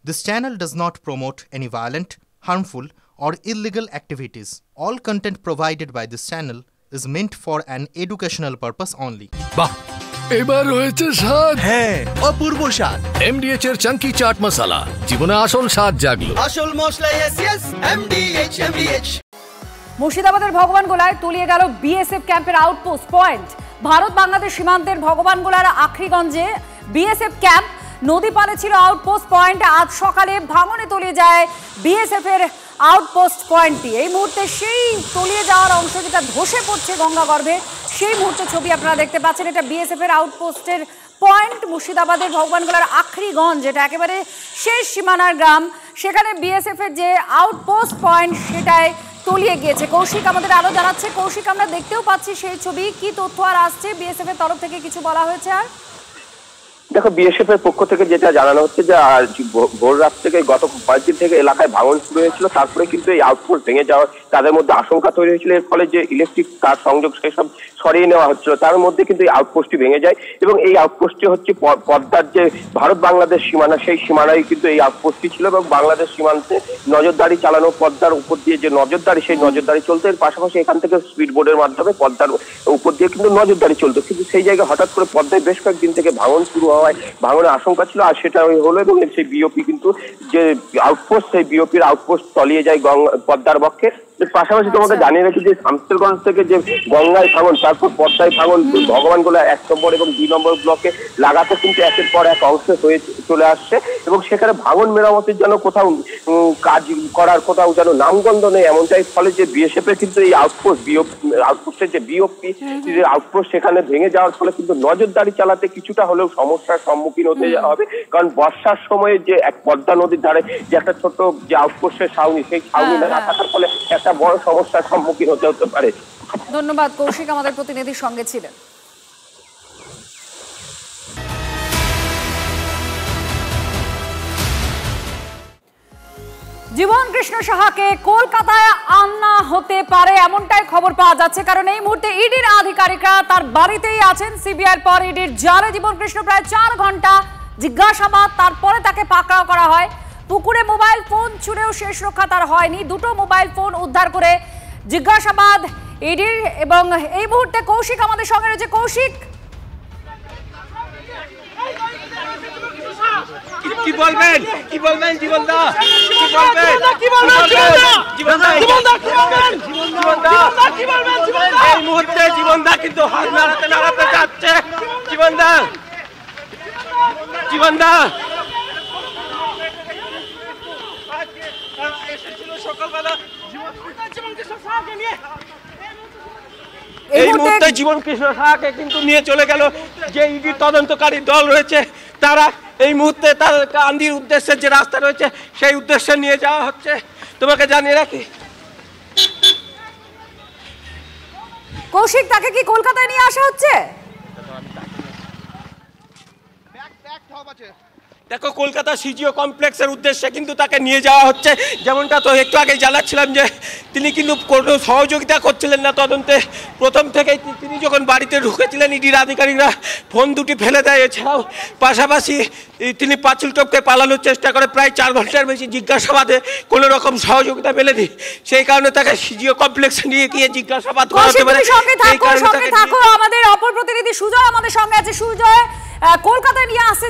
This channel does not promote any violent, harmful, or illegal activities. All content provided by this channel is meant for an educational purpose only. বাহ এবার হয়েছে স্বাদ। হ্যাঁ, অপূর্ব স্বাদ। এমডিএচ এর চাঙ্কি চাট মশলা জীবনে আসল স্বাদ জাগলো। আসল মশলা এসএস এমডিএচ। মুর্শিদাবাদের ভগবানগোলায় তলিয়ে গেল বিএসএফ ক্যাম্পের আউটপোস্ট পয়েন্ট। ভারত বাংলাদেশ সীমান্তের ভগবানগোলার আখরিগঞ্জে বিএসএফ ক্যাম্প, নদী পাড়ে ছিল আউটপোস্ট পয়েন্ট। আজ সকালে ভাঙনে তলিয়ে যায় বিএসএফ এর আউটপোস্ট পয়েন্টটি। এই মুহূর্তে সেই তলিয়ে যাওয়ার অংশ যেটা ধসে পড়ছে গঙ্গা গর্ভে, সেই মুহূর্তে ছবি আপনারা দেখতে পাচ্ছেন। এটা বিএসএফ এর আউটপোস্টের পয়েন্ট মুর্শিদাবাদের ভগবানগোলার আখরিগঞ্জ, যেটা একেবারে শেষ সীমানার গ্রাম। সেখানে বিএসএফ এর যে আউটপোস্ট পয়েন্ট সেটাই তলিয়ে গিয়েছে। কৌশিক আমাদের আরো জানাচ্ছে। কৌশিক, আমরা দেখতেও পাচ্ছি সেই ছবি, কি তথ্য আর আসছে? বিএসএফ এর তরফ থেকে কিছু বলা হয়েছে? আর দেখো, বিএসএফ এর পক্ষ থেকে যেটা জানানো হচ্ছে যে ভোর রাত থেকে গত কয়েকদিন থেকে এলাকায় ভাঙন শুরু হয়েছিল, তারপরে কিন্তু এই আউটপোস্ট ভেঙে যাওয়ার তাদের মধ্যে আশঙ্কা তৈরি হয়েছিল। এর ফলে যে ইলেকট্রিক তার সংযোগ সেসব সরিয়ে নেওয়া হচ্ছিল, তার মধ্যে কিন্তু এই আউটপোস্টটি ভেঙে যায় এবং এই আউটপোস্টটি হচ্ছে পদ্মার যে ভারত বাংলাদেশ সীমানা, সেই সীমানায় কিন্তু এই আউটপোস্টটি ছিল এবং বাংলাদেশ সীমান্তে নজরদারি চালানো, পদ্মার উপর দিয়ে যে নজরদারি, সেই নজরদারি চলতো। এর পাশাপাশি এখান থেকে স্পিড বোর্ডের মাধ্যমে পদ্মার উপর দিয়ে কিন্তু নজরদারি চলতো। কিন্তু সেই জায়গায় হঠাৎ করে পদ্মায় বেশ কয়েকদিন থেকে ভাঙন শুরু হওয়ায় ভাঙনের আশঙ্কা ছিল, আর সেটা হলো এবং সেই বিওপি কিন্তু যে আউটপোস্ট, সেই বিওপির আউটপোস্ট তলিয়ে যায় পদ্মার বক্ষে। পাশাপাশি তোমাকে জানিয়ে রাখি যে শামসেরগঞ্জ থেকে যে গঙ্গায় ভাঙন, তারপর পদ্মায় ভাঙন, ভগবানগোলা 1 নম্বর এবং 2 নম্বর ব্লকে লাগাতে কিন্তু একের পর এক অংশে হয়ে চলে আসছে এবং সেখানে ভাঙন মেরামতির জন্য কোথাও কাজ করার কোথাও যেন নামগন্ধ নেই, এমনটাই। ফলে যে বিএসএফ এর কিন্তু এই আউটপোস্টের যে বিওপি যে আউটপোস্ট, সেখানে ভেঙে যাওয়ার ফলে কিন্তু নজরদারি চালাতে কিছুটা হলেও সমস্যার সম্মুখীন হতে হবে। কারণ বর্ষার সময়ে যে এক পদ্মা নদীর ধারে যে একটা ছোট যে আউটপোস্টের ছাউনি, সেই ছাউনি না থাকার ফলে একটা বড় সমস্যার সম্মুখীন হতে পারে। ধন্যবাদ কৌশিক, আমাদের প্রতিনিধির সঙ্গে ছিলেন। জীবন কৃষ্ণ সাহাকে কলকাতায় আনা হতে পারে এমনটাই খবর পাওয়া যাচ্ছে, কারণ এই মুহূর্তে ইডির আধিকারিকরা তার বাড়িতেই আছেন। সিবিআইর পর ইডির জালে জীবন কৃষ্ণ প্রায় 4 ঘন্টা জিজ্ঞাসাবাদ, তারপরে তাকে পাকড়াও করা হয়। পুকুরে মোবাইল ফোন ছুঁড়েও শেষ রক্ষা তার হয়নি, 2টো মোবাইল ফোন উদ্ধার করে জিজ্ঞাসাবাদ ইডির। এবং এই মুহূর্তে কৌশিক আমাদের সঙ্গে রয়েছে। কৌশিক, কি বলবেন জীবনদা? এই মুহূর্তে জীবনদা কিন্তু হাত নাড়াতে যাচ্ছে। জীবনদা সকালবেলা এই মুহূর্তে জীবন কৃষ্ণ সাহাকে কিন্তু নিয়ে চলে গেল যে ইডি তদন্তকারী দল রয়েছে, তারা এই মুহূর্তে তার কান্দির উদ্দেশ্যে যে রাস্তা রয়েছে সেই উদ্দেশ্যে নিয়ে যাওয়া হচ্ছে। তোমাকে জানিয়ে রাখি কৌশিক, তাকে কি কলকাতায় নিয়ে আসা হচ্ছে? দেখো, কলকাতা সিজিও কমপ্লেক্সের উদ্দেশ্যে কিন্তু তাকে নিয়ে যাওয়া হচ্ছে। যেমনটা তো একটু আগে জানাচ্ছিলাম যে তিনি কিন্তু কোনো সহযোগিতা করছিলেন না তদন্তে। প্রথম থেকেই তিনি যখন বাড়িতে ঢুকেছিলেন, ইডির আধিকারিকরা ফোন দুটি ফেলে দেয়। এছাড়াও পাশাপাশি তিনি পাঁচিল টপকে পালানোর চেষ্টা করে। প্রায় 4 ঘন্টার বেশি জিজ্ঞাসাবাদে কোনো রকম সহযোগিতা মেলেনি, সেই কারণে তাকে সিজিও কমপ্লেক্সে নিয়ে গিয়ে জিজ্ঞাসাবাদ করা হতে পারে। আমাদের অপর প্রতিনিধি সুজয় আমাদের সঙ্গে আছে। সুজয়, কলকাতায় নিয়ে আসছে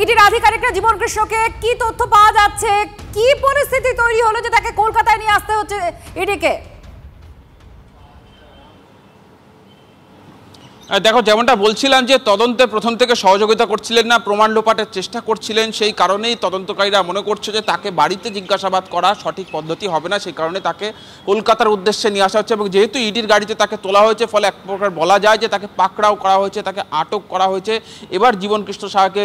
ইডির আধিকারিকরা জীবন কৃষ্ণকে, কি তথ্য পাওয়া যাচ্ছে? কি পরিস্থিতি তৈরি হলো যে তাকে কলকাতায় নিয়ে আসতে হচ্ছে ইডিকে? দেখো, যেমনটা বলছিলাম যে তদন্তে প্রথম থেকে সহযোগিতা করছিলেন না, প্রমাণ লোপাটের চেষ্টা করছিলেন। সেই কারণেই তদন্তকারীরা মনে করছে যে তাকে বাড়িতে জিজ্ঞাসাবাদ করা সঠিক পদ্ধতি হবে না, সেই কারণে তাকে কলকাতার উদ্দেশ্যে নিয়ে আসা হচ্ছে। এবং যেহেতু ইডির গাড়িতে তাকে তোলা হয়েছে, ফলে এক প্রকার বলা যায় যে তাকে পাকড়াও করা হয়েছে, তাকে আটক করা হয়েছে। এবার জীবন কৃষ্ণ সাহাকে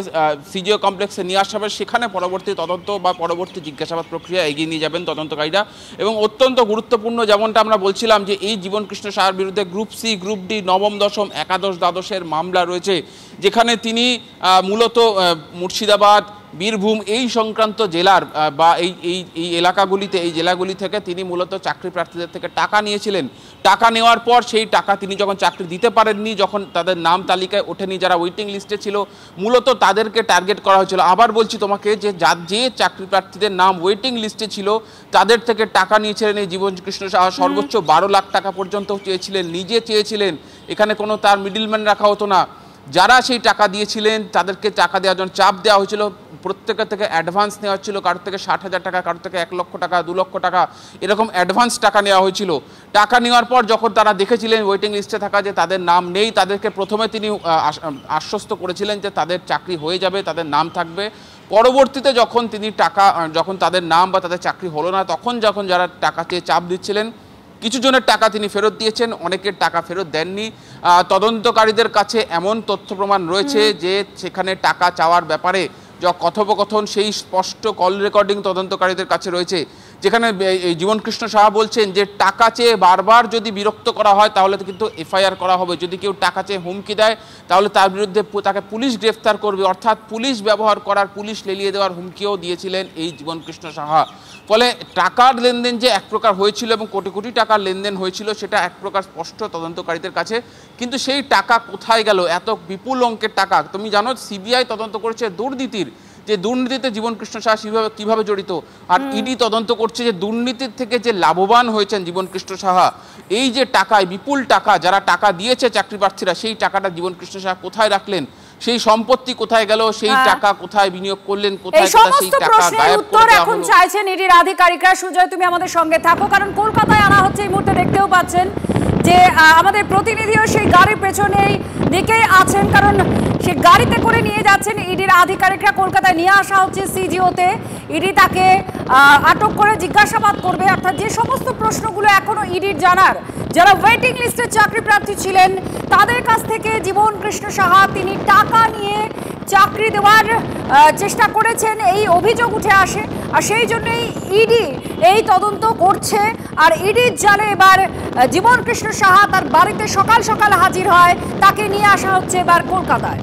সিজিও কমপ্লেক্সে নিয়ে আসা হবে, সেখানে পরবর্তী তদন্ত বা পরবর্তী জিজ্ঞাসাবাদ প্রক্রিয়া এগিয়ে নিয়ে যাবেন তদন্তকারীরা। এবং অত্যন্ত গুরুত্বপূর্ণ, যেমনটা আমরা বলছিলাম যে এই জীবন কৃষ্ণ সাহার বিরুদ্ধে গ্রুপ সি, গ্রুপ ডি, নবম দশম, একাদশ দ্বাদশের মামলা রয়েছে, যেখানে তিনি মূলত মুর্শিদাবাদ, বীরভূম এই সংক্রান্ত জেলার বা এই এলাকাগুলিতে, এই জেলাগুলি থেকে তিনি মূলত চাকরি প্রার্থীদের থেকে টাকা নিয়েছিলেন। টাকা নেওয়ার পর সেই টাকা তিনি যখন চাকরি দিতে পারেননি, যখন তাদের নাম তালিকায় ওঠেনি, যারা ওয়েটিং লিস্টে ছিল মূলত তাদেরকে টার্গেট করা হয়েছিল। আবার বলছি তোমাকে যে যে চাকরি প্রার্থীদের নাম ওয়েটিং লিস্টে ছিল তাদের থেকে টাকা নিয়েছিলেন এই জীবনকৃষ্ণ সাহা। সর্বোচ্চ 12 লাখ টাকা পর্যন্ত চেয়েছিলেন, নিজে চেয়েছিলেন, এখানে কোনো তার মিডলম্যান রাখা হতো না। যারা সেই টাকা দিয়েছিলেন তাদেরকে টাকা দেওয়ার জন্য চাপ দেওয়া হয়েছিল, প্রত্যেকের থেকে অ্যাডভান্স নেওয়া হচ্ছিল, কারোর থেকে 60,000 টাকা, কারোর থেকে 1 লক্ষ টাকা, 2 লক্ষ টাকা, এরকম অ্যাডভান্স টাকা নেওয়া হয়েছিল। টাকা নেওয়ার পর যখন তারা দেখেছিলেন ওয়েটিং লিস্টে থাকা যে তাদের নাম নেই, তাদেরকে প্রথমে তিনি আশ্বস্ত করেছিলেন যে তাদের চাকরি হয়ে যাবে, তাদের নাম থাকবে। পরবর্তীতে যখন তিনি যখন তাদের নাম বা তাদের চাকরি হলো না, তখন যখন যারা টাকা চেয়ে চাপ দিচ্ছিলেন, কিছু জনের টাকা তিনি ফেরত দিয়েছেন, অনেকের টাকা ফেরত দেননি। তদন্তকারীদের কাছে এমন তথ্য প্রমাণ রয়েছে যে সেখানে টাকা চাওয়ার ব্যাপারে যা কথোপকথন সেই স্পষ্ট কল রেকর্ডিং তদন্তকারীদের কাছে রয়েছে, যেখানে জীবনকৃষ্ণ সাহা বলছেন যে টাকা চেয়ে বারবার যদি বিরক্ত করা হয় তাহলে কিন্তু এফআইআর করা হবে, যদি কেউ টাকা চেয়ে হুমকি দেয় তাহলে তার বিরুদ্ধে তাকে পুলিশ গ্রেফতার করবে, অর্থাৎ পুলিশ ব্যবহার করার, পুলিশ লেলিয়ে দেওয়ার হুমকিও দিয়েছিলেন এই জীবনকৃষ্ণ সাহা। ফলে টাকার লেনদেন যে এক প্রকার হয়েছিল এবং কোটি কোটি টাকার লেনদেন হয়েছিল সেটা এক প্রকার স্পষ্ট তদন্তকারীদের কাছে। কিন্তু সেই টাকা কোথায় গেল, এত বিপুল অঙ্কের টাকা? তুমি জানো সিবিআই তদন্ত করেছে দুর্নীতির, যে দুর্নীতিতে জীবনকৃষ্ণ সাহা কিভাবে জড়িত, আর ইডি তদন্ত করছে যে দুর্নীতির থেকে যে লাভবান হয়েছেন জীবনকৃষ্ণ সাহা। এই যে টাকায় বিপুল টাকা যারা টাকা দিয়েছে চাকরি প্রার্থীরা, সেই টাকাটা জীবনকৃষ্ণ সাহা কোথায় রাখলেন, সেই সম্পত্তি কোথায় গেল, সেই টাকা কোথায় বিনিয়োগ করলেন, কোথায় সেই টাকা গায়েব করে দেওয়া হলো। এখন চাইছেন ইডির আধিকারিকরা। সুজয়, তুমি আমাদের সঙ্গে থাকো, কারণ কলকাতায় আনা হচ্ছে এই মুহূর্তে, দেখতেও পাচ্ছেন যে আমাদের প্রতিনিধিও সেই গাড়ির পেছনেই দিকেই আছেন, কারণ সে গাড়িতে করে নিয়ে যাচ্ছেন ইডির আধিকারিকরা। কলকাতায় নিয়ে আসা হচ্ছে সিজিওতে। ইডি তাকে আটক করে জিজ্ঞাসাবাদ করবে, অর্থাৎ যে সমস্ত প্রশ্নগুলো এখনো ইডির জানার, যারা ওয়েটিং লিস্টের চাকরি প্রার্থী ছিলেন তাদের কাছ থেকে জীবনকৃষ্ণ সাহা তিনি টাকা নিয়ে চাকরি দেওয়ার চেষ্টা করেছেন, এই অভিযোগ উঠে আসে। আর সেই জন্যই ইডি এই তদন্ত করছে। আর ইডির জালে এবার জীবনকৃষ্ণ সাহা তার বাড়িতে সকাল সকাল হাজির হয়, তাকে নিয়ে আসা হচ্ছে এবার কলকাতায়।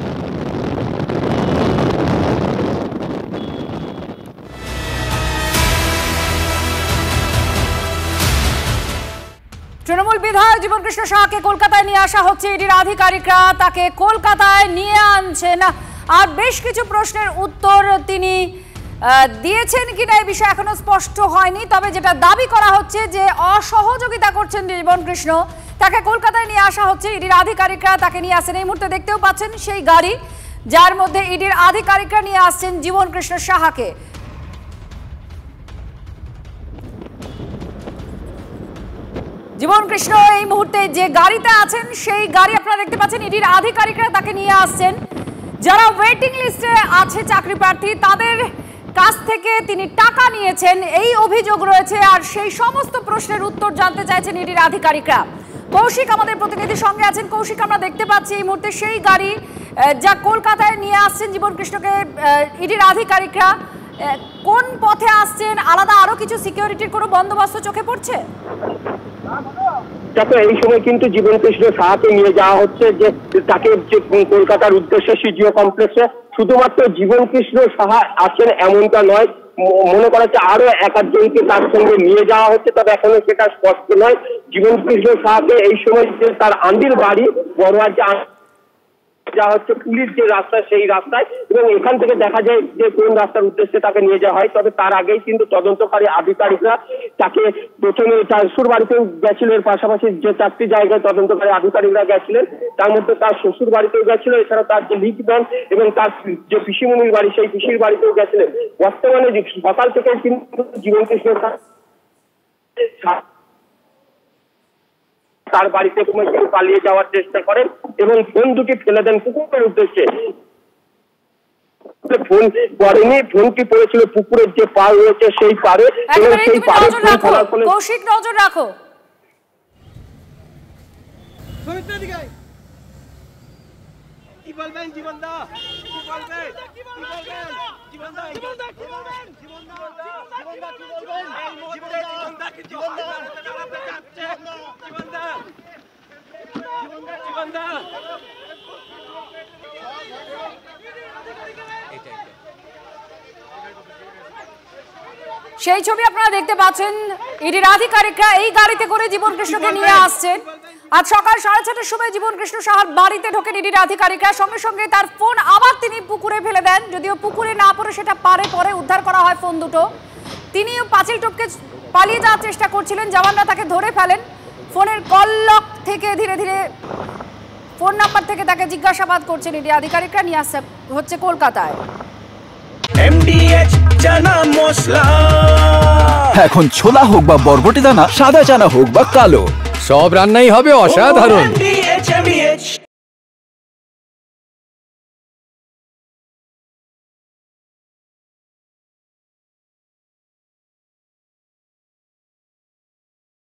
তৃণমূল বিধায়ক জীবনকৃষ্ণ সাহাকে কলকাতায় নিয়ে আসা হচ্ছে, ইডির আধিকারিকরা তাকে কলকাতায় নিয়ে আনছেন। আর বেশ কিছু প্রশ্নের উত্তর তিনি দিয়েছেন কিনা এই বিষয়ে এখনো স্পষ্ট হয়নি, তবে যেটা দাবি করা হচ্ছে যে অসহযোগিতা করছেন জীবনকৃষ্ণ, তাকে কলকাতায় নিয়ে আসা হচ্ছে। ইডির আধিকারিকরা তাকে নিয়ে আসেন, এই মুহূর্তে দেখতেও পাচ্ছেন সেই গাড়ি যার মধ্যে ইডির আধিকারিকরা নিয়ে আসছেন জীবনকৃষ্ণ সাহাকে। জীবনকৃষ্ণ এই মুহূর্তে যে গাড়িতে আছেন সেই গাড়ি আপনারা দেখতে পাচ্ছেন, ইডির আধিকারিকরা তাকে নিয়ে আসছেন। যারা ওয়েটিং লিস্টে আছে চাকরি প্রার্থী তাদের কাছ থেকে তিনি টাকা নিয়েছেন এই অভিযোগ রয়েছে, আর সেই সমস্ত প্রশ্নের উত্তর জানতে চাইছেন ইডির আধিকারিকরা। কৌশিক আমাদের প্রতিনিধির সঙ্গে আছেন। কৌশিক, আমরা দেখতে পাচ্ছি এই মুহূর্তে সেই গাড়ি যা কলকাতায় নিয়ে আসছেন জীবনকৃষ্ণকে ইডির আধিকারিকরা, কোন পথে আসছেন? আলাদা আরো কিছু সিকিউরিটির কোনো বন্দোবস্ত চোখে পড়ছে? দেখো, এই সময় কিন্তু জীবনকৃষ্ণ সাহাকে নিয়ে যাওয়া হচ্ছে যে তাকে কলকাতার উদ্দেশ্যে সিজিও কমপ্লেক্সে। শুধুমাত্র জীবনকৃষ্ণ সাহা আছেন এমনটা নয়, মনে করা হচ্ছে আরো একজনকে তার সঙ্গে নিয়ে যাওয়া হচ্ছে, তবে এখনো সেটা স্পষ্ট নয়। জীবনকৃষ্ণ সাহাকে এই সময় যে তার আন্দির বাড়ি বড়ুয়ার যাওয়া হচ্ছে পুলিশ যে রাস্তা সেই রাস্তায়, এবং এখান থেকে দেখা যায় যে কোন রাস্তার উদ্দেশ্যে তাকে নিয়ে যাওয়া হয়। তবে তার আগেই কিন্তু তদন্তকারী আধিকারিকরা তাকে প্রথমে তার শ্বশুর বাড়িতেও গেছিল, এর পাশাপাশি যে 4টি জায়গায় তদন্তকারী আধিকারিকরা গেছিলেন তার মধ্যে তার শ্বশুর বাড়িতেও গেছিল, এছাড়া তার যে লিখবেন এবং তার যে পিসিমণির বাড়ি সেই পিসির বাড়িতেও গেছিলেন। বর্তমানে সকাল থেকে কিন্তু জীবনকৃষ্ণ তার বাড়িতে পালিয়ে যাওয়ার চেষ্টা করেন এবং ফোন দুটি ফেলে দেন পুকুরের উদ্দেশ্যে। ফোন পড়েনি, ফোনটি পড়েছিল পুকুরের যে পাড় রয়েছে সেই পাড়ে, এবং সেই পাড়ে কৌশিক নজর রাখো। কি বলবেন জীবনদা? কি বলবেন? কি বলবেন? জীবনদা কি বলবেন? জীবনদা কি বলবেন? এই মুহূর্তে জীবনদা কিছু যাচ্ছে। জীবনদা জীবনদা সেই ছবি আপনারা দেখতে পাচ্ছেন। ইডির আধিকারিকরা এই গাড়িতে করে জীবন কৃষ্ণকে নিয়ে আসছেন। আজ সকাল 6:30টার সময় জীবন কৃষ্ণ সাহার বাড়িতে ঢোকেন ইডির আধিকারিকরা। সঙ্গে সঙ্গে তার ফোন আবার তিনি পুকুরে ফেলে দেন। যদিও পুকুরে না পড়ে সেটা পারে পরে উদ্ধার করা হয় ফোন দুটো। তিনিও পাঁচিল টপকে পালিয়ে যাওয়ার চেষ্টা করছিলেন, জওয়ানরা তাকে ধরে ফেলেন। ফোনের কল লক থেকে ধীরে ধীরে ফোন নাম্বার থেকে তাকে জিজ্ঞাসাবাদ করছেন ইডি আধিকারিকরা। নিয়ে আসছে হচ্ছে কলকাতায়। MDH চানা মশলা। এখন ছোলা হোক বা বরবটি দানা, সাদা চানা হোক বা কালো, সব রান্নাই হবে অসাধারণ।